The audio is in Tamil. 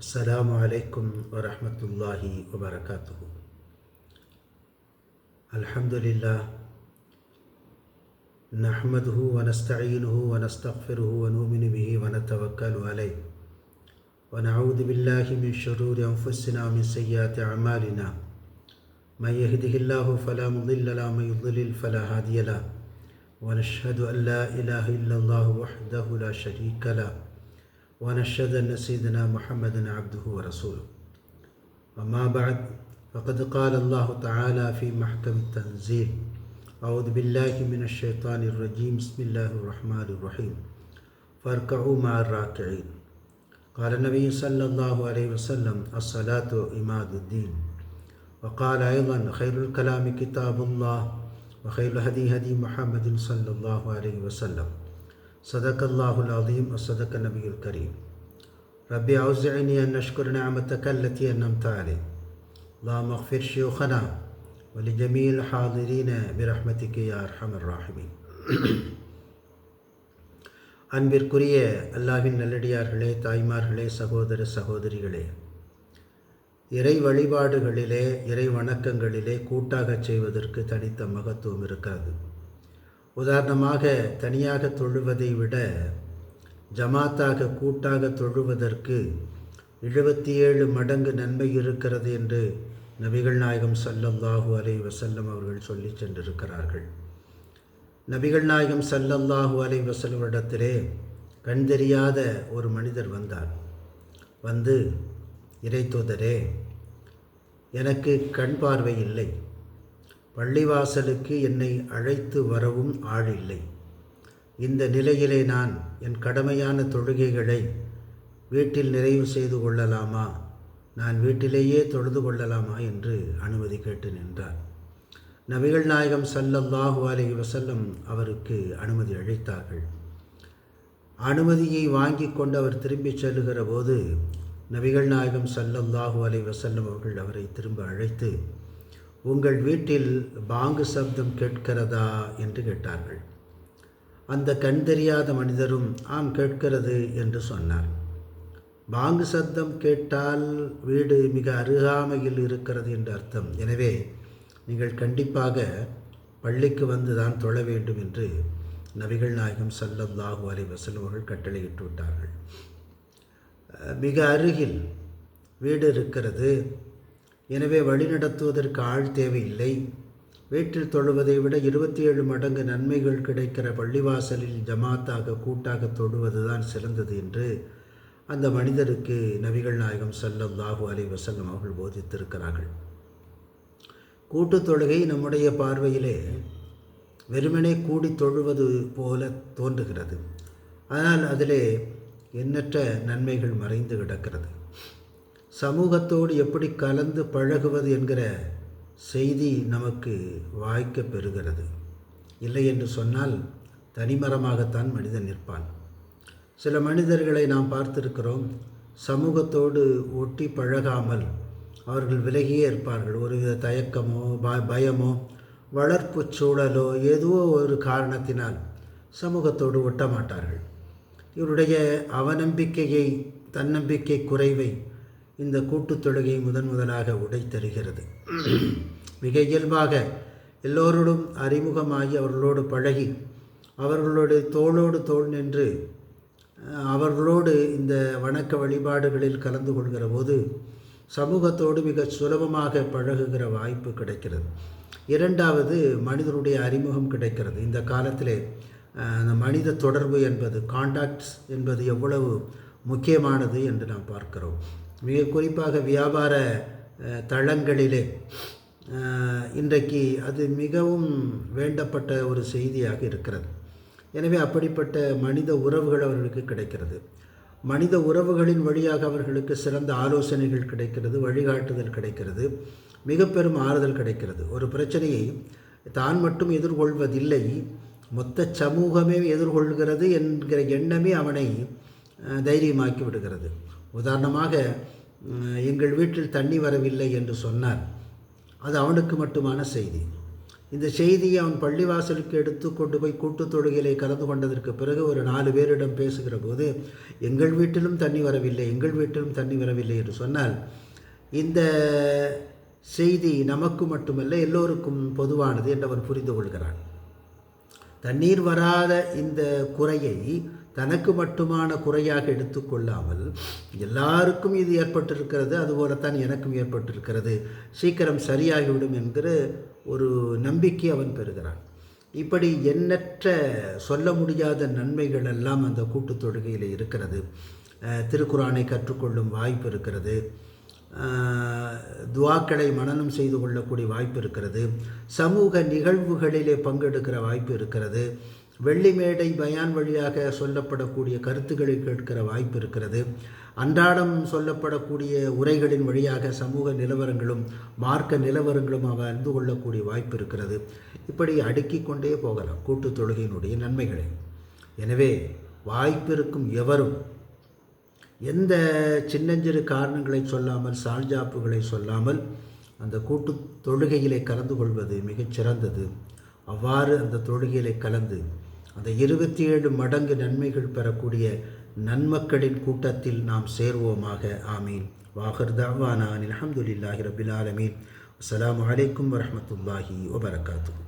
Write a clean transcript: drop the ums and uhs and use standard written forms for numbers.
அஸ்ஸலாமு அலைக்கும் வரஹ்மத்துல்லாஹி வபரகாத்துஹு. அல்ஹம்துலில்லாஹ் நஹ்மதுஹு வ நஸ்தஈனுஹு வ நஸ்தக்ஃபிருஹு வ நுமினு பிஹி வ நதவக்கலு அலைஹி வ நஊது பில்லாஹி மின் ஷுரூரி அன்ஃபுஸினா வ மின் ஸய்யிஆத்தி அஅமாலினா. மன் யஹ்திஹில்லாஹு ஃபலா முضில்ல லஹு வ மன் யுض்லில் ஃபலா ஹாதிய லஹு. வ நஷ்ஹது அன் லா இலாஹ இல்லல்லாஹு வஹ்தஹு லா ஷரீக லஹு ونشهد أن سيدنا محمدا عبده ورسوله. أما بعد فقد قال الله تعالى في محكم التنزيل: أعوذ بالله من الشيطان الرجيم بسم الله الرحمن الرحيم فاركعوا مع الراكعين. قال النبي صلى الله عليه وسلم: الصلاة عماد الدين. وقال أيضا: خير الكلام كتاب الله وخير الهدي هدي محمد صلى الله عليه وسلم. صدق الله العظيم وصدق النبي الكريم. ربي أوزعني أن أشكر نعمتك التي أنعمت علي. اللهم اغفر شيوخنا ولجميع الحاضرين برحمتك يا أرحم الراحمين. அன்பிற்குரிய அல்லாஹ்வின் நல்லடியார்களே, தாய்மார்களே, சகோதர சகோதரிகளே, இறை வழிபாடுகளிலே, இறை வணக்கங்களிலே கூட்டாக செய்வதற்கு தனித்த மகத்துவம் இருக்கிறது. உதாரணமாக, தனியாக தொழுவதை விட ஜமாத்தாக கூட்டாக தொழுவதற்கு 77 மடங்கு நன்மை இருக்கிறது என்று நபிகள் நாயகம் ஸல்லல்லாஹு அலைஹி வஸல்லம் அவர்கள் சொல்லி சென்றிருக்கிறார்கள். நபிகள் நாயகம் ஸல்லல்லாஹு அலைஹி வஸல்லம் இடத்திலே கண் தெரியாத ஒரு மனிதர் வந்தார். வந்து, இறைத்தூதரே, எனக்கு கண் பார்வை இல்லை, பள்ளிவாசலுக்கு என்னை அழைத்து வரவும் ஆள் இல்லை. இந்த நிலையிலே நான் என் கடமையான தொழுகைகளை வீட்டில் நிறைவு செய்து கொள்ளலாமா, நான் வீட்டிலேயே தொழுது கொள்ளலாமா என்று அனுமதி கேட்டு நின்றார். நபிகள் நாயகம் ஸல்லல்லாஹு அலைஹி வஸல்லம் அவருக்கு அனுமதி அளித்தார்கள். அனுமதியை வாங்கி கொண்டு அவர் திரும்பிச் செல்லுகிற போது நபிகள் நாயகம் ஸல்லல்லாஹு அலைஹி வஸல்லம் அவர்கள் அவரை திரும்ப அழைத்து, உங்கள் வீட்டில் பாங்கு சப்தம் கேட்கிறதா என்று கேட்டார்கள். அந்த கண் தெரியாத மனிதரும் ஆம், கேட்கிறது என்று சொன்னார். பாங்கு சப்தம் கேட்டால் வீடு மிக அருகாமையில் இருக்கிறது என்று அர்த்தம். எனவே நீங்கள் கண்டிப்பாக பள்ளிக்கு வந்து தான் தொழ வேண்டும் என்று நபிகள் நாயகம் ஸல்லல்லாஹு அலைஹி வஸல்லம் அவர்கள் கட்டளையிட்டு விட்டார்கள். மிக அருகில் வீடு இருக்கிறது. எனவே வழிநடத்துவதற்கு ஆள் தேவையில்லை. வீட்டில் தொழுவதை விட 27 மடங்கு நன்மைகள் கிடைக்கிற பள்ளிவாசலில் ஜமாத்தாக கூட்டாக தொழுவது தான் சிறந்தது என்று அந்த மனிதருக்கு நபிகள் நாயகம் ஸல்லல்லாஹு அலைஹி வஸல்லம் அவர்கள் போதித்திருக்கிறார்கள். கூட்டு தொழுகை நம்முடைய பார்வையிலே வெறுமனே கூடி தொழுவது போல தோன்றுகிறது. ஆனால் அதிலே எண்ணற்ற நன்மைகள் மறைந்து கிடக்கிறது. சமூகத்தோடு எப்படி கலந்து பழகுவது என்கிற செய்தி நமக்கு வாய்க்க பெறுகிறது. இல்லை என்று சொன்னால் தனிமரமாகத்தான் மனிதன் நிற்பான். சில மனிதர்களை நாம் பார்த்திருக்கிறோம், சமூகத்தோடு ஒட்டி பழகாமல் அவர்கள் விலகியே இருப்பார்கள். ஒருவித தயக்கமோ பயமோ வளர்ப்பு சூழலோ ஏதோ ஒரு காரணத்தினால் சமூகத்தோடு ஒட்ட மாட்டார்கள். இவருடைய அவநம்பிக்கையை, தன்னம்பிக்கை குறைவை இந்த கூட்டுத் தொழுகை முதலாக உடைத்தருகிறது. மிக இயல்பாக எல்லோரோடும் அறிமுகமாகி அவர்களோடு பழகி அவர்களோடு தோளோடு தோள் நின்று அவர்களோடு இந்த வணக்க வழிபாடுகளில் கலந்து கொள்கிற போது சமூகத்தோடு மிக சுலபமாக பழகுகிற வாய்ப்பு கிடைக்கிறது. இரண்டாவது, மனிதனுடைய அறிமுகம் கிடைக்கிறது. இந்த காலத்திலே அந்த மனித தொடர்பு என்பது, கான்டாக்ட்ஸ் என்பது எவ்வளவு முக்கியமானது என்று நாம் பார்க்கிறோம். மிக குறிப்பாக வியாபார தளங்களிலே இன்றைக்கு அது மிகவும் வேண்டப்பட்ட ஒரு செய்தியாக இருக்கிறது. எனவே அப்படிப்பட்ட மனித உறவுகள் அவர்களுக்கு கிடைக்கிறது. மனித உறவுகளின் வழியாக அவர்களுக்கு சிறந்த ஆலோசனைகள் கிடைக்கிறது, வழிகாட்டுதல் கிடைக்கிறது, மிக பெரும் ஆறுதல் கிடைக்கிறது. ஒரு பிரச்சனையை தான் மட்டும் எதிர்கொள்வதில்லை, மொத்த சமூகமே எதிர்கொள்கிறது என்கிற எண்ணமே அவனை தைரியமாக்கி விடுகிறது. உதாரணமாக, எங்கள் வீட்டில் தண்ணி வரவில்லை என்று சொன்னார். அது அவனுக்கு மட்டுமான செய்தி. இந்த செய்தியை அவன் பள்ளிவாசலுக்கு எடுத்து கொண்டு போய் கூட்டுத் தொழுகையிலே கலந்து கொண்டதற்கு பிறகு ஒரு 4 பேரிடம் பேசுகிற போது எங்கள் வீட்டிலும் தண்ணி வரவில்லை, எங்கள் வீட்டிலும் தண்ணி வரவில்லை என்று சொன்னால், இந்த செய்தி நமக்கு மட்டுமல்ல எல்லோருக்கும் பொதுவானது என்று அவன் புரிந்து கொள்கிறான். தண்ணீர் வராத இந்த குறையை தனக்கு மட்டுமான குறையாக எடுத்துக்கொள்ளாமல் எல்லாருக்கும் இது ஏற்பட்டிருக்கிறது, அதுபோலத்தான் எனக்கும் ஏற்பட்டிருக்கிறது, சீக்கிரம் சரியாகிவிடும் என்கிற ஒரு நம்பிக்கை அவன் பெறுகிறான். இப்படி எண்ணற்ற சொல்ல முடியாத நன்மைகள் எல்லாம் அந்த கூட்டுத் தொழுகையில் இருக்கிறது. திருக்குரானை கற்றுக்கொள்ளும் வாய்ப்பு இருக்கிறது, துவாக்களை மனனம் செய்து கொள்ளக்கூடிய வாய்ப்பு இருக்கிறது, சமூக நிகழ்வுகளிலே பங்கெடுக்கிற வாய்ப்பு இருக்கிறது, வெள்ளி மேடை பயான் வழியாக சொல்லப்படக்கூடிய கருத்துக்களை கேட்கிற வாய்ப்பு இருக்கிறது, அன்றாடம் சொல்லப்படக்கூடிய உரைகளின் வழியாக சமூக நிலவரங்களும் மார்க்க நிலவரங்களும் அறிந்து கொள்ளக்கூடிய வாய்ப்பு இருக்கிறது. இப்படி அடுக்கிக் கொண்டே போகலாம் கூட்டுத் தொழுகையினுடைய நன்மைகளை. எனவே வாய்ப்பிருக்கும் எவரும் எந்த சின்னஞ்சிறு காரணங்களை சொல்லாமல், சால்ஜாப்புகளை சொல்லாமல் அந்த கூட்டு தொழுகையிலே கலந்து கொள்வது மிகச் சிறந்தது. அவ்வாறு அந்த தொழுகையிலே கலந்து அந்த 27 மடங்கு நன்மைகள் பெறக்கூடிய நன்மக்களின் கூட்டத்தில் நாம் சேர்வோமாக. ஆமீன். வாஹிர் தஅவானா அல்ஹம்துலில்லாஹி ரப்பில் ஆலமீன். அஸ்ஸலாமு அலைக்கும் வரஹ்மத்துல்லாஹி வபரகாத்துஹு.